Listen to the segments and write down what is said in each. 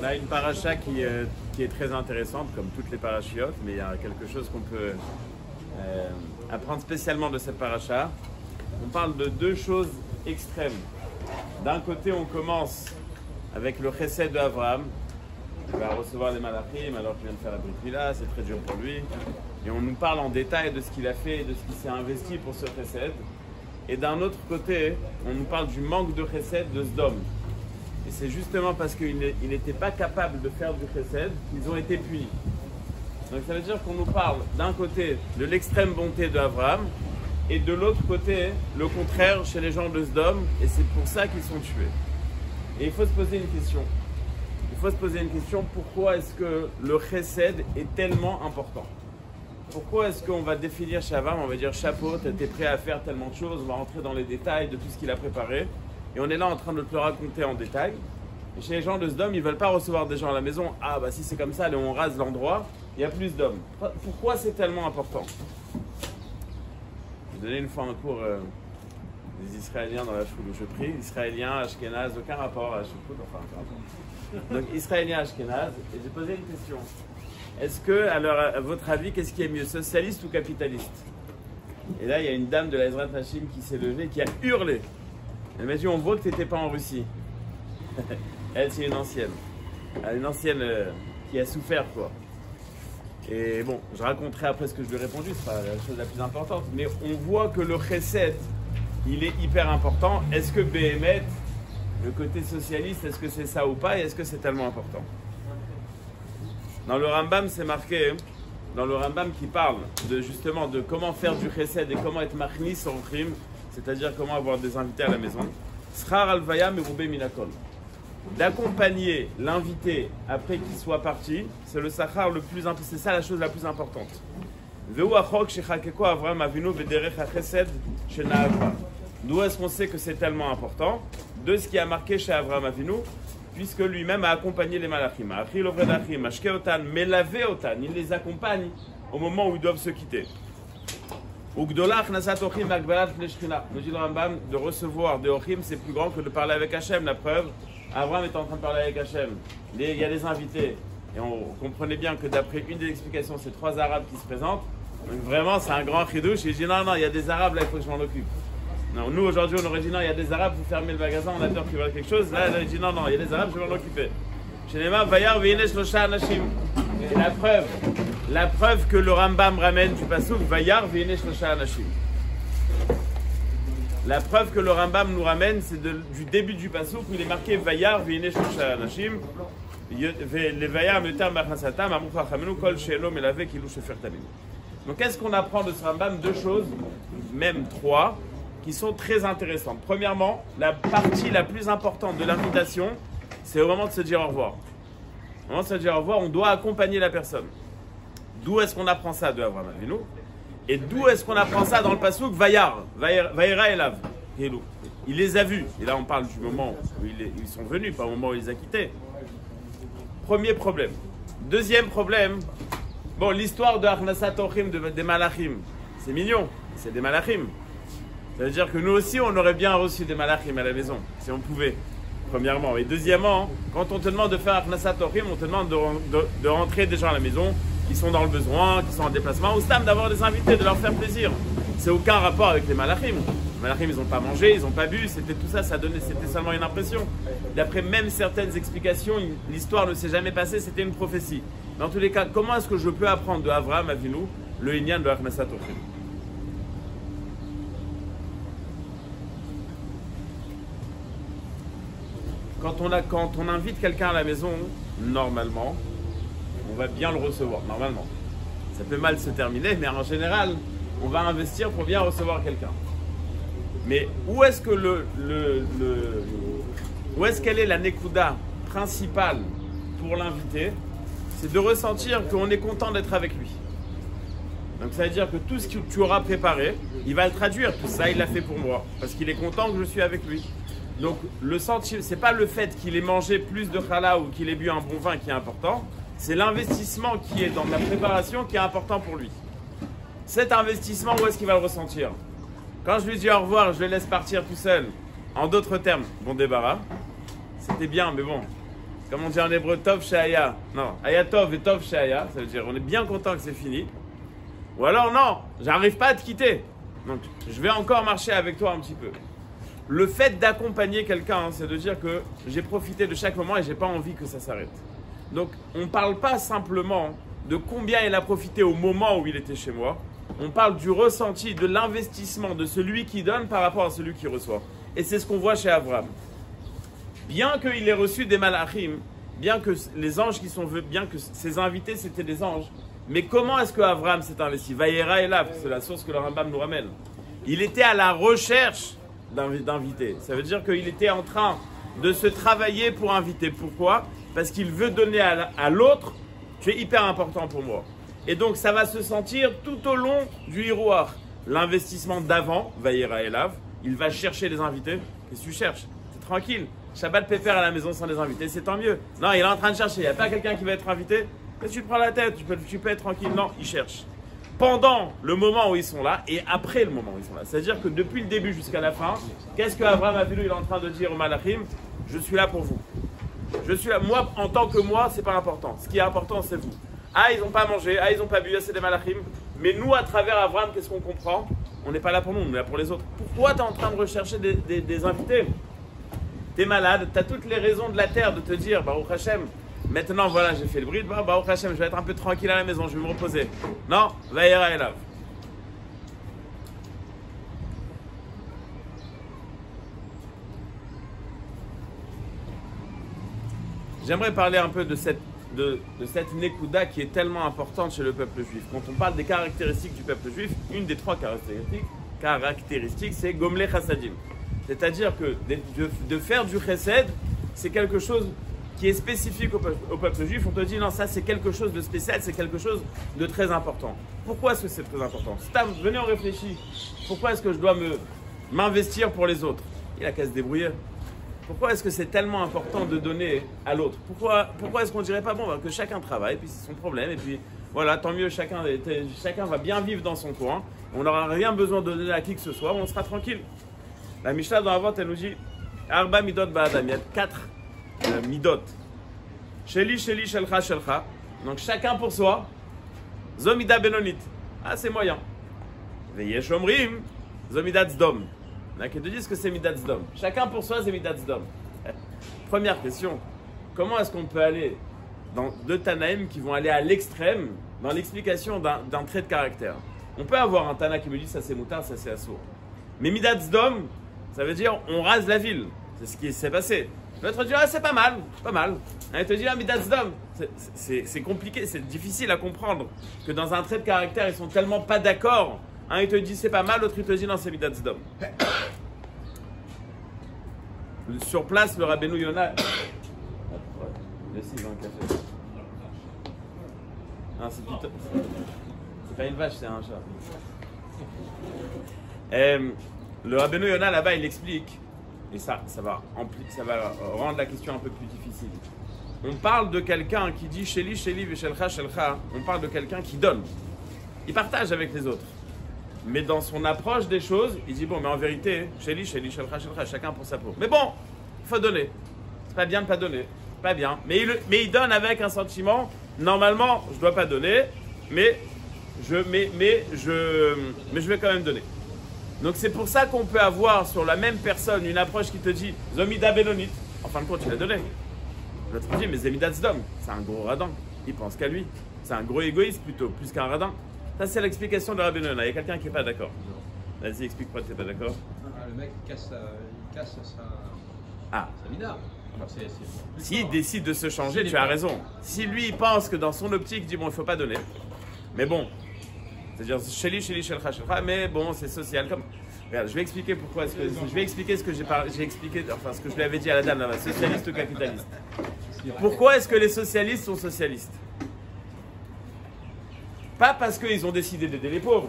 On a une paracha qui est très intéressante, comme toutes les parachiotes, mais il y a quelque chose qu'on peut apprendre spécialement de cette paracha. On parle de deux choses extrêmes. D'un côté, on commence avec le chesed de Abraham. Il va recevoir les malachim alors qu'il vient de faire la Brit Mila, c'est très dur pour lui. Et on nous parle en détail de ce qu'il a fait et de ce qu'il s'est investi pour ce chesed. Et d'un autre côté, on nous parle du manque de chesed de Sdom. Et c'est justement parce qu'ils n'étaient pas capables de faire du chesed qu'ils ont été punis. Donc ça veut dire qu'on nous parle d'un côté de l'extrême bonté d'Abraham et de l'autre côté le contraire chez les gens de Sdom, et c'est pour ça qu'ils sont tués. Et il faut se poser une question. Il faut se poser une question, pourquoi est-ce que le chesed est tellement important? Pourquoi est-ce qu'on va définir chez Abraham, on va dire chapeau, tu étais prêt à faire tellement de choses, on va rentrer dans les détails de tout ce qu'il a préparé, et on est là en train de te le raconter en détail. Et chez les gens de Sdom, ils ne veulent pas recevoir des gens à la maison, ah bah si c'est comme ça, allez, on rase l'endroit, il y a plus d'hommes. Pourquoi c'est tellement important? J'ai donné une fois un cours des Israéliens dans la choule où je prie, Israéliens, Ashkenaz, aucun rapport à Shukut, enfin aucun rapport. Donc Israéliens, Ashkenaz, et j'ai posé une question. Est-ce que, alors, à votre avis, qu'est-ce qui est mieux, socialiste ou capitaliste? Et là, il y a une dame de la Ezrat Hashim qui s'est levée, qui a hurlé. Elle m'a dit, on voit que tu n'étais pas en Russie. Elle, c'est une ancienne. Une ancienne qui a souffert, quoi. Et bon, je raconterai après ce que je lui ai répondu, c'est pas la chose la plus importante. Mais on voit que le chesed, il est hyper important. Est-ce que Béhémet, le côté socialiste, est-ce que c'est ça ou pas? Et est-ce que c'est tellement important? Dans le Rambam, c'est marqué, dans le Rambam qui parle justement de comment faire du chesed et comment être machnis en crime, c'est-à-dire comment avoir des invités à la maison. Srar alvaya meroubé minakol. D'accompagner l'invité après qu'il soit parti, c'est le sachar le plus important, c'est ça la chose la plus importante. D'où est-ce qu'on sait que c'est tellement important? De ce qui a marqué chez Avraham Avinu, puisque lui-même a accompagné les malachim. Il les accompagne au moment où ils doivent se quitter. Nous dit le Rambam, de recevoir des Ochim, c'est plus grand que de parler avec Hachem. La preuve, Abraham est en train de parler avec Hachem. Il y a des invités. Et on comprenait bien que d'après une des explications, c'est 3 Arabes qui se présentent. Donc vraiment, c'est un grand chidouche. Et il dit non, il y a des Arabes, là, il faut que je m'en occupe. Non, nous, aujourd'hui, on aurait dit non, il y a des Arabes, vous fermez le magasin, on a peur qu'ils veulent quelque chose. Là, il dit non, il y a des Arabes, je vais m'en occuper. Chez les mains, Vayar Veinesh Losha Anashim. Et la preuve que le Rambam ramène du Passouk, Vayar Veinesh Losha Anashim. La preuve que le Rambam nous ramène, c'est du début du Passouk où il est marqué Vayar Veinesh Losha Anashim. Les Vayar Meter Machasatam, Amou Chachamenu, Kol Sheelo Melave Kilou Shefer Tamim. Donc, qu'est-ce qu'on apprend de ce Rambam? 2 choses, même 3, qui sont très intéressantes. Premièrement, la partie la plus importante de l'invitation, c'est au moment de se dire au revoir. Au moment de se dire au revoir, on doit accompagner la personne. D'où est-ce qu'on apprend ça de Avraham Avinu? Et d'où est-ce qu'on apprend ça dans le Passouk? Vayar, Vayera Elav. Il les a vus. Et là, on parle du moment où ils sont venus, pas au moment où il les a quittés. Premier problème. Deuxième problème, bon, l'histoire de Achnasat Ochim, des Malachim, c'est mignon, c'est des Malachim. Ça veut dire que nous aussi, on aurait bien reçu des malachim à la maison, si on pouvait, premièrement. Et deuxièmement, quand on te demande de faire Achnasat Ochim, on te demande de rentrer des gens à la maison qui sont dans le besoin, qui sont en déplacement, ou stam d'avoir des invités, de leur faire plaisir. C'est aucun rapport avec les malachim. Les malachim, ils n'ont pas mangé, ils n'ont pas bu, c'était tout ça, c'était seulement une impression. D'après même certaines explications, l'histoire ne s'est jamais passée, c'était une prophétie. Dans tous les cas, comment est-ce que je peux apprendre de Avraham Avinu le inyan de Achnasat Ochim? Quand on invite quelqu'un à la maison, normalement, on va bien le recevoir, normalement. Ça peut mal se terminer, mais en général, on va investir pour bien recevoir quelqu'un. Mais où est-ce qu'elle est la nekuda principale pour l'inviter? C'est de ressentir qu'on est content d'être avec lui. Donc ça veut dire que tout ce que tu auras préparé, il va le traduire. Tout ça, il l'a fait pour moi, parce qu'il est content que je suis avec lui. Donc, le sentiment, c'est pas le fait qu'il ait mangé plus de challah ou qu'il ait bu un bon vin qui est important, c'est l'investissement qui est dans la préparation qui est important pour lui. Cet investissement, où est-ce qu'il va le ressentir? Quand je lui dis au revoir, je le laisse partir tout seul. En d'autres termes, bon débarras. c'était bien, mais bon. Comme on dit en hébreu, Tov Sheaya. Non, Ayatov et Tov Sheaya, ça veut dire on est bien content que c'est fini. Ou alors non, j'arrive pas à te quitter. Donc je vais encore marcher avec toi un petit peu. Le fait d'accompagner quelqu'un, c'est de dire que j'ai profité de chaque moment et j'ai pas envie que ça s'arrête. Donc on ne parle pas simplement de combien il a profité au moment où il était chez moi. On parle du ressenti, de l'investissement de celui qui donne par rapport à celui qui reçoit. Et c'est ce qu'on voit chez Abraham. Bien qu'il ait reçu des malachim, bien que les anges qui sont venus, bien que ses invités c'était des anges, mais comment est-ce que Abraham s'est investi? Vayera Elav, c'est la source que le Rambam nous ramène. Il était à la recherche d'invités. Ça veut dire qu'il était en train de se travailler pour inviter. Pourquoi? Parce qu'il veut donner à l'autre, tu es hyper important pour moi. Et donc ça va se sentir tout au long du hiroir. L'investissement d'avant, Vayera Elav, il va chercher les invités. Qu'est-ce que tu cherches? C'est tranquille. Shabbat pépère à la maison sans les invités, c'est tant mieux. Non, il est en train de chercher. Il n'y a pas quelqu'un qui va être invité. Qu'est-ce que tu te prends la tête? Tu peux être tranquille. Non, il cherche. Pendant le moment où ils sont là et après le moment où ils sont là. C'est-à-dire que depuis le début jusqu'à la fin, qu'est-ce qu'Abraham Avinu il est en train de dire au Malachim? Je suis là pour vous. Je suis là. Moi, en tant que moi, c'est pas important. Ce qui est important, c'est vous. Ah, ils n'ont pas mangé. Ah, ils n'ont pas bu. C'est des Malachim. Mais nous, à travers Abraham, qu'est-ce qu'on comprend? On n'est pas là pour nous, on est là pour les autres. Pourquoi tu es en train de rechercher des invités? Tu es malade, tu as toutes les raisons de la terre de te dire, Baruch Hashem, maintenant voilà, j'ai fait le bride, Baruch Hashem, je vais être un peu tranquille à la maison, je vais me reposer. Non, Vayera Elav. J'aimerais parler un peu de cette Nekuda qui est tellement importante chez le peuple juif. Quand on parle des caractéristiques du peuple juif, une des trois caractéristiques, c'est Gomle Chassadim. C'est-à-dire que de faire du chesed, c'est quelque chose qui est spécifique au peuple juif. On te dit non, ça c'est quelque chose de spécial, c'est quelque chose de très important. Pourquoi est-ce que c'est très important? Stam, venez on réfléchit. Pourquoi est-ce que je dois m'investir pour les autres? Il a qu'à se débrouiller. Pourquoi est-ce que c'est tellement important de donner à l'autre? Pourquoi est-ce qu'on ne dirait pas bon, que chacun travaille, puis c'est son problème, et puis voilà, tant mieux, chacun va bien vivre dans son coin, on n'aura rien besoin de donner à qui que ce soit, on sera tranquille. La Mishnah dans la vente, elle nous dit Arba midot ba'adam, il y a 4 midot. Sheli, sheli, shelcha, shelcha. Donc chacun pour soi. Zomida benonit. Ah, c'est moyen. Veyesh omrim, zomidat zdom. Il y en a qui te disent que c'est midat zdom. Chacun pour soi, c'est midat zdom. Première question. Comment est-ce qu'on peut aller dans deux Tanaïm qui vont aller à l'extrême dans l'explication d'un trait de caractère? On peut avoir un Tana qui me dit ça c'est moutard, ça c'est assourd. Mais midat zdom, ça veut dire on rase la ville. C'est ce qui s'est passé. L'autre dit ah, c'est pas mal, pas mal. Il te dit ah, midat zdom. C'est compliqué, c'est difficile à comprendre que dans un trait de caractère ils sont tellement pas d'accord. Un il te dit c'est pas mal, l'autre il te dit non c'est midat zdom. Sur place le Rabbeinu Yonah. Laissez-y un café. Non c'est plutôt. C'est pas une vache, c'est un chat. Le Rabbeinu Yonah là-bas il explique, et ça va rendre la question un peu plus difficile. On parle de quelqu'un qui dit Sheli, Sheli, Veshelcha, Shelcha. On parle de quelqu'un qui donne. Il partage avec les autres. Mais dans son approche des choses, il dit bon, mais en vérité, Sheli, Sheli, Shelcha, Shelcha, chacun pour sa peau. Mais bon, il faut donner. C'est pas bien de pas donner. Pas bien. Mais il donne avec un sentiment. Normalement, je dois pas donner, mais je vais quand même donner. Donc c'est pour ça qu'on peut avoir sur la même personne une approche qui te dit Zomida Benonit. En fin de compte, il a donné. L'autre dit mais Zemidat Zdom, c'est un gros radin. Il pense qu'à lui. C'est un gros égoïste plutôt, plus qu'un radin. Ça c'est l'explication de Rabbeinu Yonah. Il y a quelqu'un qui n'est pas d'accord. Vas-y, explique pourquoi tu n'es pas d'accord. Le mec il casse sa vida. S'il décide de se changer, tu as raison. Si lui il pense que dans son optique, il dit bon, il ne faut pas donner. Mais bon. C'est-à-dire, Sheli, Sheli, Shelcha, Shelcha, mais bon, c'est social. Comme... Regarde, je vais expliquer pourquoi. Je vais expliquer ce que j'ai expliqué, enfin ce que je lui avais dit à la dame là-bas, socialiste ou capitaliste. Pourquoi est-ce que les socialistes sont socialistes? Pas parce qu'ils ont décidé d'aider les pauvres.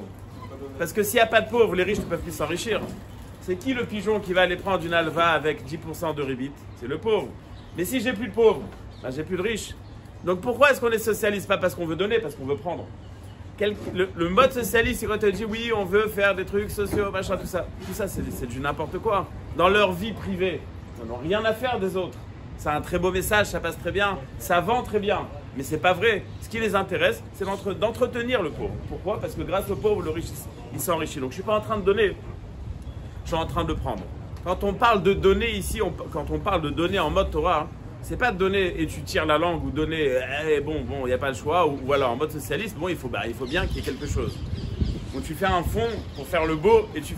Parce que s'il n'y a pas de pauvres, les riches ne peuvent plus s'enrichir. C'est qui le pigeon qui va aller prendre une halva avec 10% de rébit? C'est le pauvre. Mais si j'ai plus de pauvres, ben j'ai plus de riches. Donc pourquoi est-ce qu'on est socialiste? Pas parce qu'on veut donner, parce qu'on veut prendre. Le mode socialiste, c'est quand on dit oui, on veut faire des trucs sociaux, machin, tout ça. Tout ça, c'est du n'importe quoi. Dans leur vie privée, ils n'ont rien à faire des autres. c'est un très beau message, ça passe très bien, ça vend très bien. Mais c'est pas vrai. Ce qui les intéresse, c'est d'entretenir le pauvre. Pourquoi? Parce que grâce au pauvre, le riche, il s'enrichit. Donc je ne suis pas en train de donner, je suis en train de prendre. Quand on parle de donner ici, quand on parle de donner en mode Torah, hein, c'est pas de donner et tu tires la langue ou donner, bon, il n'y a pas le choix, ou voilà, en mode socialiste, bon, il faut bien qu'il y ait quelque chose. Donc tu fais un fond pour faire le beau et tu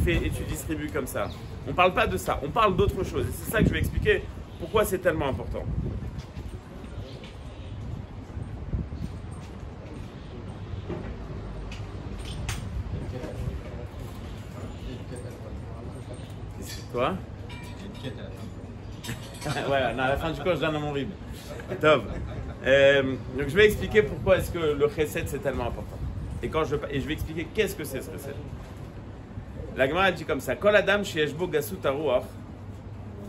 distribues comme ça. On ne parle pas de ça, on parle d'autre chose. Et c'est ça que je vais expliquer pourquoi c'est tellement important. Quoi? Voilà, à la fin du cours, je donne à mon rib. Top. Donc je vais expliquer pourquoi est-ce que le chesed c'est tellement important. Et je vais expliquer qu'est-ce que c'est ce chesed. La Gemara dit comme ça: Kol adam sheyeshbo gasut haruach.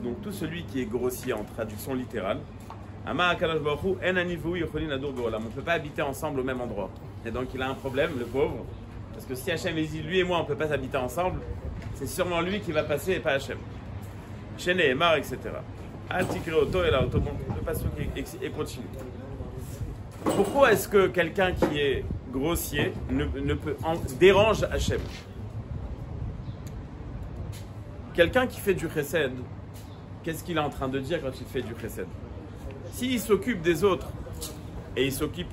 Donc tout celui qui est grossier en traduction littérale. Amar HaKadosh Baruch Hu en ani v'hu yocholin ladur be'olam. On ne peut pas habiter ensemble au même endroit. Et donc il a un problème, le pauvre. Parce que si Hachem dit lui et moi on ne peut pas habiter ensemble, c'est sûrement lui qui va passer et pas Hachem. Chéné, Emar, etc. Altikre auto et là, auto, bon, le passage et continue. Pourquoi est-ce que quelqu'un qui est grossier dérange Hachem? Quelqu'un qui fait du chesed, qu'est-ce qu'il est en train de dire quand il fait du chesed? S'il s'occupe des autres, et il s'occupe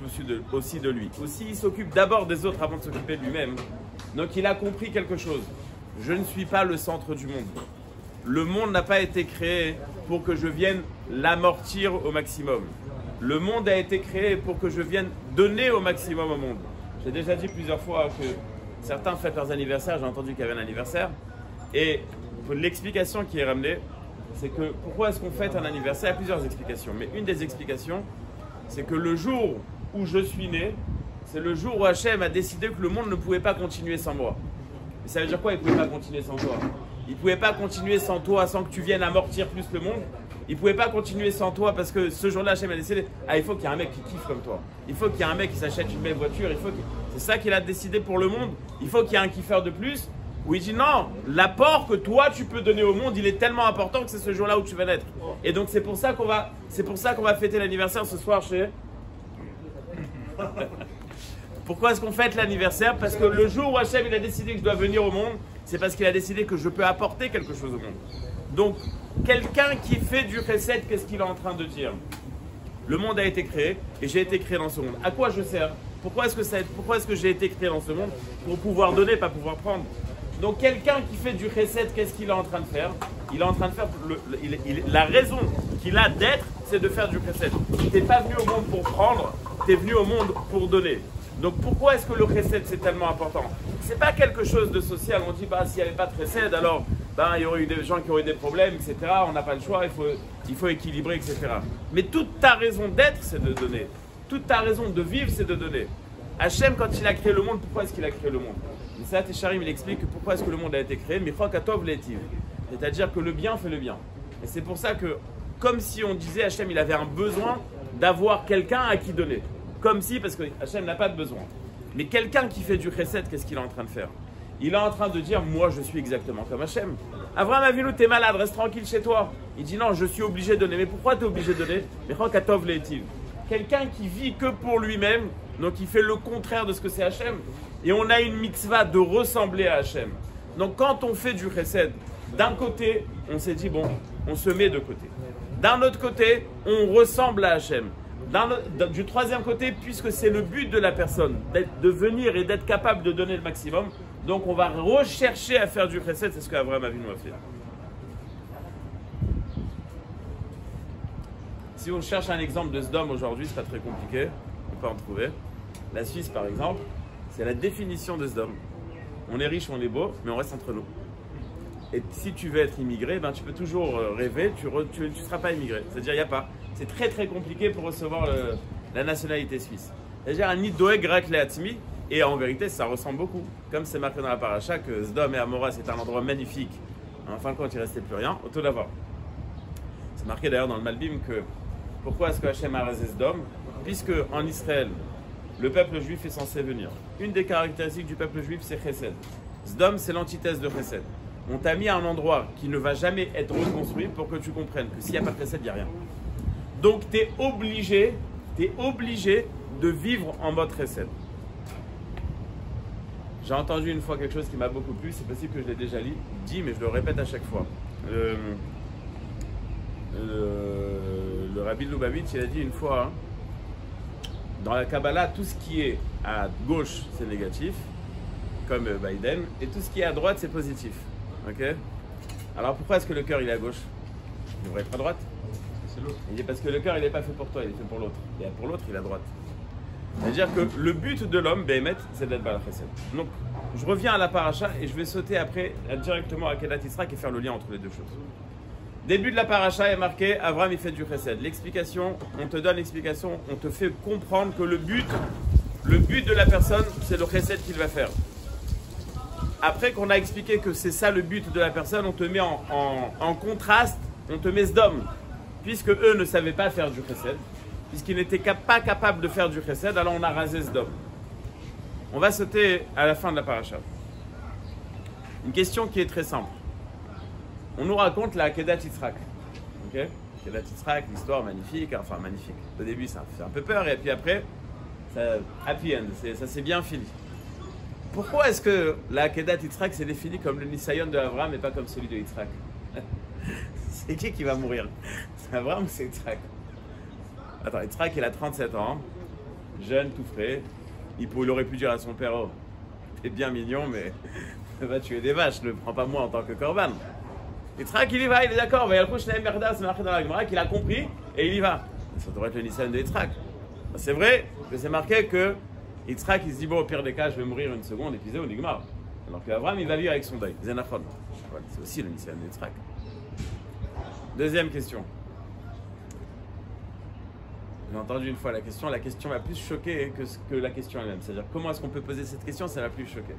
aussi de lui, ou s'il s'occupe d'abord des autres avant de s'occuper de lui-même, donc il a compris quelque chose. Je ne suis pas le centre du monde. Le monde n'a pas été créé pour que je vienne l'amortir au maximum. Le monde a été créé pour que je vienne donner au maximum au monde. J'ai déjà dit plusieurs fois que certains fêtent leurs anniversaires, j'ai entendu qu'il y avait un anniversaire, et l'explication qui est ramenée, c'est que pourquoi est-ce qu'on fête un anniversaire? Il y a plusieurs explications, mais une des explications, c'est que le jour où je suis né, c'est le jour où Hachem a décidé que le monde ne pouvait pas continuer sans moi. Et ça veut dire quoi, il ne pouvait pas continuer sans toi? Il ne pouvait pas continuer sans toi, sans que tu viennes amortir plus le monde. Il ne pouvait pas continuer sans toi parce que ce jour-là, Hachem a décidé, il faut qu'il y ait un mec qui kiffe comme toi. Il faut qu'il y ait un mec qui s'achète une belle voiture. C'est ça qu'il a décidé pour le monde. Il faut qu'il y ait un kiffeur de plus. Où il dit non, l'apport que toi tu peux donner au monde, il est tellement important que c'est ce jour-là où tu vas naître. Et donc c'est pour ça qu'on va fêter l'anniversaire ce soir chez... Pourquoi est-ce qu'on fête l'anniversaire? Parce que le jour où Hachem il a décidé que je dois venir au monde, c'est parce qu'il a décidé que je peux apporter quelque chose au monde. Donc, quelqu'un qui fait du chesed, qu'est-ce qu'il est en train de dire? Le monde a été créé et j'ai été créé dans ce monde. À quoi je sers? Pourquoi est-ce que j'ai été créé dans ce monde? Pour pouvoir donner, pas pouvoir prendre. Donc, quelqu'un qui fait du chesed, qu'est-ce qu'il est en train de faire? Il est en train de faire... la raison qu'il a d'être, c'est de faire du chesed. Tu n'es pas venu au monde pour prendre, tu es venu au monde pour donner. Donc pourquoi est-ce que le chesed c'est tellement important? C'est pas quelque chose de social, on dit s'il n'y avait pas de chesed alors il y aurait eu des gens qui auraient des problèmes, etc. On n'a pas le choix, il faut équilibrer, etc. Mais toute ta raison d'être c'est de donner. Toute ta raison de vivre c'est de donner. Hachem quand il a créé le monde, pourquoi est-ce qu'il a créé le monde? Messat Yesharim il explique que pourquoi est-ce que le monde a été créé, c'est-à-dire que le bien fait le bien. Et c'est pour ça que comme si on disait Hachem il avait un besoin d'avoir quelqu'un à qui donner. Comme si, parce que Hachem n'a pas de besoin. Mais quelqu'un qui fait du chesed, qu'est-ce qu'il est en train de faire? Il est en train de dire, moi je suis exactement comme Hachem. Avraham Avinu, t'es malade, reste tranquille chez toi. Il dit non, je suis obligé de donner. Mais pourquoi t'es obligé de donner? Quelqu'un qui vit que pour lui-même, donc il fait le contraire de ce que c'est Hachem. Et on a une mitzvah de ressembler à Hachem. Donc quand on fait du chesed, d'un côté, on s'est dit, bon, on se met de côté. D'un autre côté, on ressemble à Hachem. Du troisième côté, puisque c'est le but de la personne, de venir et d'être capable de donner le maximum, donc on va rechercher à faire du chesed, c'est ce qu'Avraham Avinu a fait. Si on cherche un exemple de Sdom aujourd'hui, c'est pas très compliqué, on peut en trouver. La Suisse par exemple, c'est la définition de Sdom. On est riche, on est beau, mais on reste entre nous. Et si tu veux être immigré, tu peux toujours rêver, tu ne seras pas immigré. C'est-à-dire, il n'y a pas. C'est très très compliqué pour recevoir la nationalité suisse. C'est-à-dire, un nid doeg rak le'atzmi, et en vérité, ça ressemble beaucoup. Comme c'est marqué dans la paracha que Sdom et Amora, c'est un endroit magnifique. En fin de compte, il ne restait plus rien, auto d'avoir. C'est marqué d'ailleurs dans le Malbim que pourquoi est-ce que Hachem a rasé Sdom? Puisque en Israël, le peuple juif est censé venir. Une des caractéristiques du peuple juif, c'est chesed. Sdom, c'est l'antithèse de chesed. On t'a mis à un endroit qui ne va jamais être reconstruit pour que tu comprennes que s'il n'y a pas de chesed, il n'y a rien. Donc, tu es obligé de vivre en mode chesed. J'ai entendu une fois quelque chose qui m'a beaucoup plu, c'est possible que je l'ai déjà dit, mais je le répète à chaque fois. Le Rabbi Lubavitch, il a dit une fois, hein, dans la Kabbalah, tout ce qui est à gauche, c'est négatif, comme Biden, et tout ce qui est à droite, c'est positif. Ok? Alors pourquoi est-ce que le cœur il est à gauche? Il devrait être à droite. C'est l'autre. Il dit parce que le cœur il n'est pas fait pour toi, il est fait pour l'autre. Et pour l'autre, il est à droite. C'est-à-dire que le but de l'homme, Béhémet, c'est d'être Baal Chesed. Donc, je reviens à la paracha et je vais sauter après directement à Kedat Yitzhak et faire le lien entre les deux choses. Début de la paracha est marqué, Avram il fait du Chesed. L'explication, on te donne l'explication, on te fait comprendre que le but de la personne, c'est le Chesed qu'il va faire. Après qu'on a expliqué que c'est ça le but de la personne, on te met en contraste, on te met Sdom. Puisque eux ne savaient pas faire du Chesed, puisqu'ils n'étaient pas capables de faire du Chesed, alors on a rasé Sdom. On va sauter à la fin de la paracha. Une question qui est très simple. On nous raconte la Kedat Yitzhak. Okay? Kedat Yitzhak, l'histoire magnifique, enfin magnifique. Au début, ça fait un peu peur, et puis après, ça, happy end, ça s'est bien fini. Pourquoi est-ce que la Kedat Yitzhak s'est définie comme le Nisayon de Abraham et pas comme celui de Yitzhak? C'est qui va mourir? C'est Abraham ou c'est Yitzhak? Attends, Yitzhak, il a 37 ans, jeune, tout frais. Il aurait pu dire à son père, oh, t'es bien mignon, mais va tuer des vaches, ne prends pas moi en tant que korban. Yitzhak, il y va, il est d'accord, c'est marqué dans la Gemara qu'il a compris et il y va. Ça devrait être le Nisayon de Yitzhak. C'est vrai que c'est marqué que Yitzhak, il se dit, bon, au pire des cas, je vais mourir une seconde, et puis c'est au Nigmar. Alors qu'Abraham, il va vivre avec son deuil. Zénaphon. Voilà, c'est aussi le Nisayon de Yitzhak. Deuxième question. J'ai entendu une fois la question m'a plus choqué que la question elle-même. C'est-à-dire, comment est-ce qu'on peut poser cette question, ça m'a plus choqué.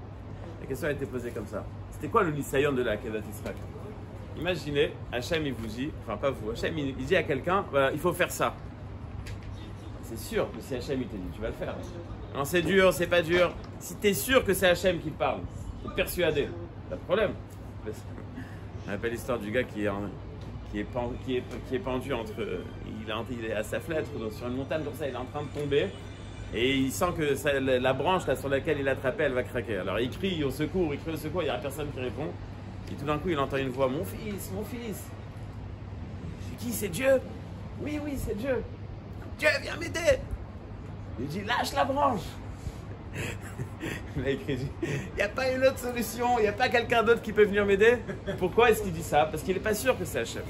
La question a été posée comme ça. C'était quoi le Nisayon de la Kedat Yitzhak? Imaginez, Hachem il vous dit, enfin pas vous, Hachem il dit à quelqu'un, voilà, il faut faire ça. C'est sûr que si Hachem il te dit, tu vas le faire. Non, c'est dur, c'est pas dur. Si tu es sûr que c'est Hachem qui te parle, tu es persuadé, pas de problème. On appelle l'histoire du gars qui est pendu entre. Il est à sa fenêtre sur une montagne comme ça, il est en train de tomber. Et il sent que la branche là, sur laquelle il est attrapé, elle va craquer. Alors il crie au secours, il n'y a personne qui répond. Et tout d'un coup, il entend une voix, mon fils, mon fils. C'est qui? C'est Dieu? Oui, c'est Dieu. Dieu, viens m'aider. Il dit, lâche la branche. Il a écrit, il n'y a pas une autre solution, il n'y a pas quelqu'un d'autre qui peut venir m'aider. Pourquoi est-ce qu'il dit ça? Parce qu'il n'est pas sûr que c'est Hachem.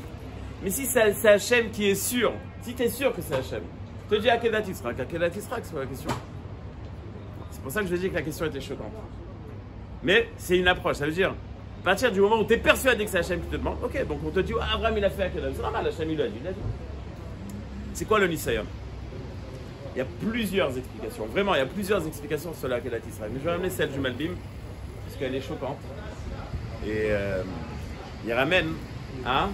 Mais si c'est Hachem qui est sûr, si tu es sûr que c'est Hachem, je te dis à Kedat Yitzhak, c'est pas la question. C'est pour ça que je dis que la question était choquante. Mais c'est une approche, ça veut dire, à partir du moment où tu es persuadé que c'est Hachem qui te demande, ok, donc on te dit, ah, Abraham il a fait à Kedat, c'est normal, Hachem il l'a dit. C'est quoi le Nisayon? Il y a plusieurs explications, vraiment il y a plusieurs explications sur la Kedat Yitzhak. Mais je vais ramener celle du Malbim, parce qu'elle est choquante. Et il ramène, hein?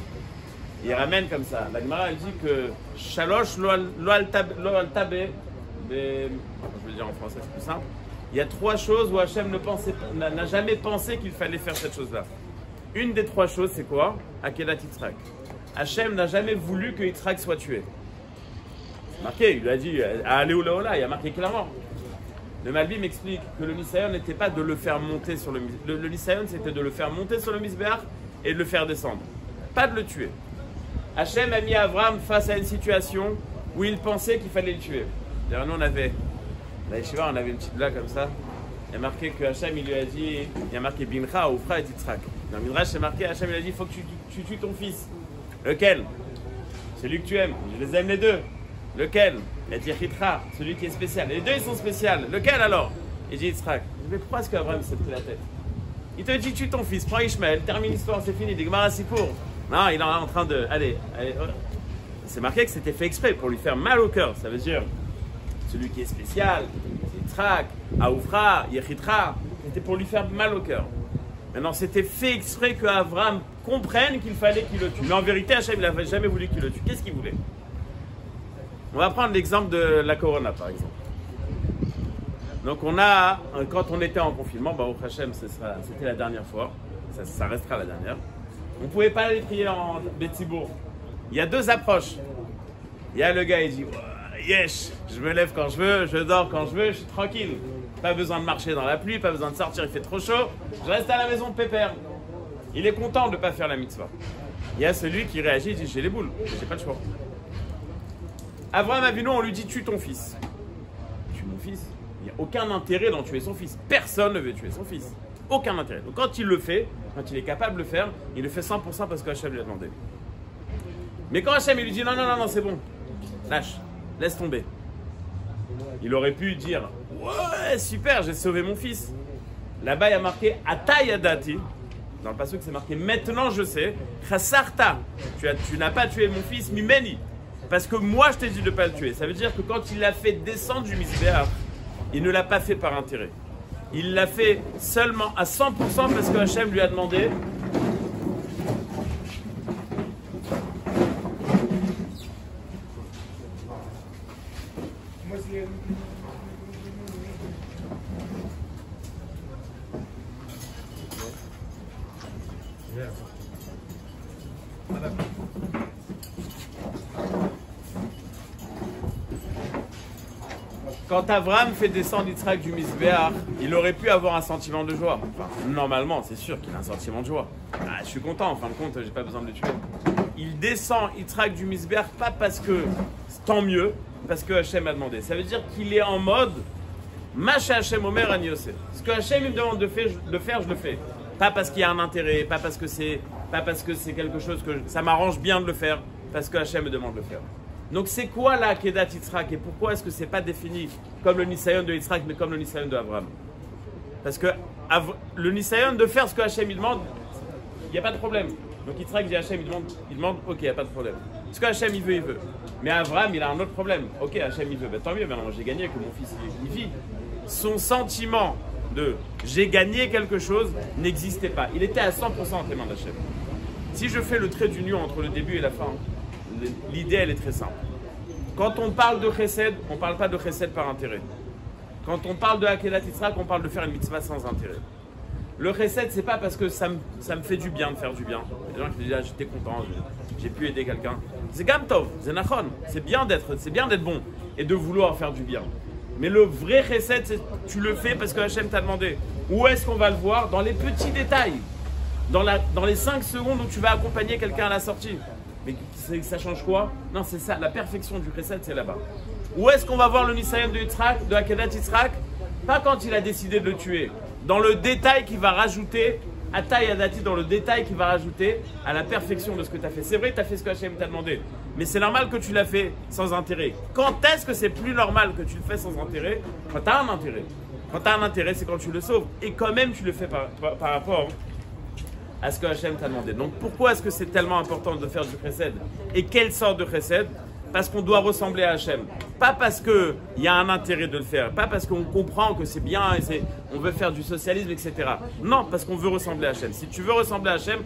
Il ramène comme ça. La Gemara elle dit que Shalosh lo al tabe, je vais le dire en français, c'est plus simple. Il y a trois choses où Hachem n'a jamais pensé qu'il fallait faire cette chose-là. Une des trois choses, c'est quoi? Kedat Yitzhak. Hachem n'a jamais voulu que Yitzhak soit tué. C'est marqué, il lui a dit à Aléoulaola, il a marqué clairement. Le Malbim m'explique que le Nisayon n'était pas de le faire monter sur le Nisayon, c'était de le faire monter sur le Misbéach et de le faire descendre. Pas de le tuer. Hachem a mis Abraham face à une situation où il pensait qu'il fallait le tuer. D'ailleurs, nous, on avait une petite blague comme ça. Il y a marqué que Hachem, il lui a dit, il y a marqué Bincha, Oufra et Yitzhak. Dans le Midrash, c'est marqué, Hachem, il a dit, il faut que tu tues ton fils. Lequel? Celui que tu aimes. Je les aime les deux. Lequel? Il dit Yitzhak, celui qui est spécial. Les deux, ils sont spéciaux. Lequel alors? Il dit Yitzhak. Mais pourquoi est-ce qu'Abraham s'est pris la tête? Il te dit, tue ton fils, prends Ishmael, termine l'histoire, c'est fini. Des Gemara Sipour. Non, il est en train de. Allez. C'est marqué que c'était fait exprès pour lui faire mal au cœur. Ça veut dire celui qui est spécial, Yitzhak, Aoufra, Yechitra, c'était pour lui faire mal au cœur. Maintenant, c'était fait exprès qu'Abraham comprenne qu'il fallait qu'il le tue. Mais en vérité, Hachem, il n'avait jamais voulu qu'il le tue. Qu'est-ce qu'il voulait? On va prendre l'exemple de la Corona, par exemple. Donc, quand on était en confinement, au Hachem, c'était la dernière fois. Ça restera la dernière. On ne pouvait pas aller prier en Betzibourg. Il y a deux approches. Il y a le gars, il dit, yes, je me lève quand je veux, je dors quand je veux, je suis tranquille. Pas besoin de marcher dans la pluie, pas besoin de sortir, il fait trop chaud. Je reste à la maison pépère. Il est content de ne pas faire la mitzvah. Il y a celui qui réagit, il dit, j'ai les boules, j'ai pas le choix. Abraham Avinu, on lui dit, tue ton fils. Tue mon fils. Il n'y a aucun intérêt d'en tuer son fils. Personne ne veut tuer son fils. Aucun intérêt. Donc quand il le fait, quand il est capable de le faire, il le fait 100% parce que Hachem lui a demandé. Mais quand Hachem il lui dit non, non, non, non, c'est bon, lâche, laisse tomber. Il aurait pu dire ouais, super, j'ai sauvé mon fils. Là-bas, il y a marqué Atayadati. Dans le passage, c'est marqué maintenant je sais. Chasarta, tu n'as pas tué mon fils, Mimeni. Parce que moi, je t'ai dit de ne pas le tuer. Ça veut dire que quand il l'a fait descendre du Mizbeach, il ne l'a pas fait par intérêt. Il l'a fait seulement à 100% parce que Hachem lui a demandé. Quand Abraham fait descendre Yitzhak du Mizbeach, il aurait pu avoir un sentiment de joie. Enfin, normalement, c'est sûr qu'il a un sentiment de joie. Ah, je suis content, en fin de compte, j'ai pas besoin de le tuer. Il descend Yitzhak du Mizbeach, pas parce que, tant mieux, parce que Hachem a demandé. Ça veut dire qu'il est en mode Macha Hachem Omer Ani Yosef. Ce que Hachem me demande de faire, je le fais. Pas parce qu'il y a un intérêt, pas parce que c'est quelque chose que ça m'arrange bien de le faire, parce que Hachem me demande de le faire. Donc c'est quoi la Akedat Yitzhak et pourquoi est-ce que c'est pas défini comme le Nisayon de Yitzhak mais comme le Nisayon de Abraham? Parce que le Nisayon de faire ce que Hachem il demande, il n'y a pas de problème. Donc Yitzhak dit Hachem, il demande, ok, il n'y a pas de problème. Ce que Hachem il veut. Mais Abraham il a un autre problème. Ok, Hachem il veut, ben, tant mieux, maintenant j'ai gagné que mon fils il vit. Son sentiment de j'ai gagné quelque chose n'existait pas. Il était à 100% entre les mains d'Hachem. Si je fais le trait d'union entre le début et la fin, l'idée, elle est très simple. Quand on parle de chesed, on ne parle pas de chesed par intérêt. Quand on parle de Akedat Yitzhak, on parle de faire une mitzvah sans intérêt. Le chesed, c'est pas parce que ça me fait du bien de faire du bien. Il y a des gens qui disent, ah, j'étais content, j'ai pu aider quelqu'un. C'est gamtov, c'est nachon. C'est bien d'être bon et de vouloir faire du bien. Mais le vrai chesed, c'est tu le fais parce que Hachem t'a demandé. Où est-ce qu'on va le voir? Dans les petits détails. Dans les 5 secondes où tu vas accompagner quelqu'un à la sortie. Mais ça change quoi? Non, c'est ça, la perfection du chesed, c'est là-bas. Où est-ce qu'on va voir le Nisayon de Yitzhak, de Akedat Yitzhak? Pas quand il a décidé de le tuer. Dans le détail qui va rajouter, Atayadati, dans le détail qui va rajouter à la perfection de ce que tu as fait. C'est vrai que tu as fait ce que Hachem t'a demandé, mais c'est normal que tu l'as fait sans intérêt. Quand est-ce que c'est plus normal que tu le fais sans intérêt? Quand tu as un intérêt. Quand tu as un intérêt, c'est quand tu le sauves. Et quand même, tu le fais par rapport à ce que Hachem t'a demandé. Donc pourquoi est-ce que c'est tellement important de faire du chesed? Et quelle sorte de chesed? Parce qu'on doit ressembler à Hachem. Pas parce qu'il y a un intérêt de le faire, pas parce qu'on comprend que c'est bien et on veut faire du socialisme, etc. Non, parce qu'on veut ressembler à Hachem. Si tu veux ressembler à Hachem,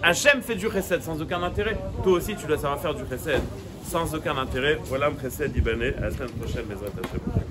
Hachem fait du chesed sans aucun intérêt. Toi aussi, tu dois savoir faire du chesed sans aucun intérêt. Voilà le chesed Ibané. À la semaine prochaine, mes Hashem.